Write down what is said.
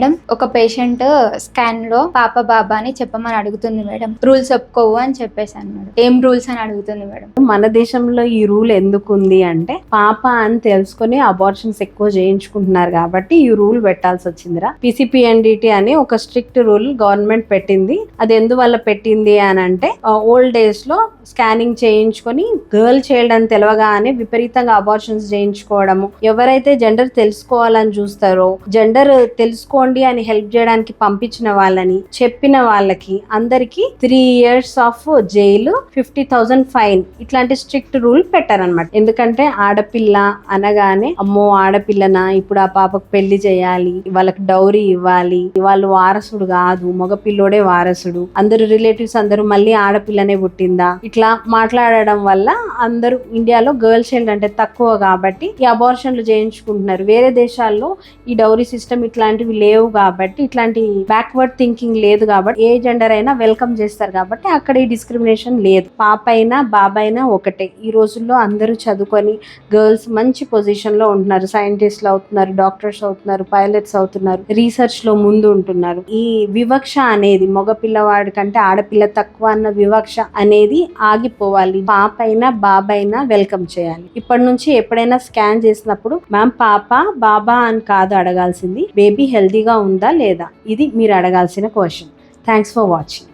Madam, ఒక patient scan లో పాప బాబా అని చెప్పమని అడుగుతుంది మేడం. రూల్స్ ఒప్పుకోవు అని చెప్పేశాను మేడం. ఏం రూల్స్ అని అడుగుతుంది మేడం. మన దేశంలో ఈ రూల్ ఎందుకు ఉంది అంటే పాప అని తెలుసుకుని అబార్షన్స్ ఎక్కువ చేయించుకుంటున్నారు కాబట్టి ఈ రూల్ పెట్టాల్సి వచ్చిందిరా. పిసిపిఎన్డిటి అని ఒక స్ట్రిక్ట్ రూల్ గవర్నమెంట్ పెట్టింది. అది ఎందువల్ల పెట్టింది అని అంటే ఓల్డ్ ఏజ్ లో స్కానింగ్ చేయించుకొని గర్ల్ చైల్డ్ అని తెలవగానే విపరీతంగా అబార్షన్స్ చేయించుకోవడము, ఎవరైతే జెండర్ తెలుసుకోవాలని చూస్తారో జెండర్ తెలుసుకోండి అని హెల్ప్ చేయడానికి పంపించిన వాళ్ళని చెప్పిన వాళ్ళకి అందరికి 3 years ఆఫ్ జైలు, 50,000 ఫైన్ ఇట్లాంటి స్ట్రిక్ట్ రూల్ పెట్టారనమాట. ఎందుకంటే ఆడపిల్ల అనగానే అమ్మో ఆడపిల్లనా, ఇప్పుడు ఆ పాపకు పెళ్లి చేయాలి, వాళ్ళకి డౌరీ ఇవ్వాలి, వాళ్ళు వారసుడు కాదు, మగపిల్లోడే వారసుడు, అందరు రిలేటివ్స్ అందరూ మళ్ళీ ఆడపిల్లనే పుట్టిందా, ఇట్లా మాట్లాడడం వల్ల అందరూ ఇండియాలో గర్ల్ చైల్డ్ అంటే తక్కువ కాబట్టి ఈ అబార్షన్లు చేయించుకుంటున్నారు. వేరే దేశాల్లో ఈ డౌరీ సిస్టమ్ ఇట్లాంటివి లేవు కాబట్టి, ఇట్లాంటి బ్యాక్వర్డ్ థింకింగ్ లేదు కాబట్టి ఏ జెండర్ అయినా వెల్కమ్ చేస్తారు కాబట్టి అక్కడ ఈ డిస్క్రిమినేషన్ లేదు. పాప అయినా బాబా అయినా ఒకటే. ఈ రోజుల్లో అందరూ చదువుకొని గర్ల్స్ మంచి పొజిషన్ లో ఉంటున్నారు, సైంటిస్ట్లు అవుతున్నారు, డాక్టర్స్ అవుతున్నారు, పైలట్స్ అవుతున్నారు, రీసెర్చ్ లో ముందు ఉంటున్నారు. ఈ వివక్ష అనేది మగ పిల్లవాడి కంటే ఆడపిల్ల తక్కువ అన్న వివక్ష అనేది ఆగిపోవాలి. పాప అయినా బాబా అయినా వెల్కమ్ చేయాలి. ఇప్పటి నుంచి ఎప్పుడైనా స్కాన్ చేసినప్పుడు మ్యామ్ పాప బాబా అని కాదు అడగాల్సింది, బేబీ హెల్తీగా ఉందా లేదా, ఇది మీరు అడగాల్సిన క్వశ్చన్. Thanks for watching.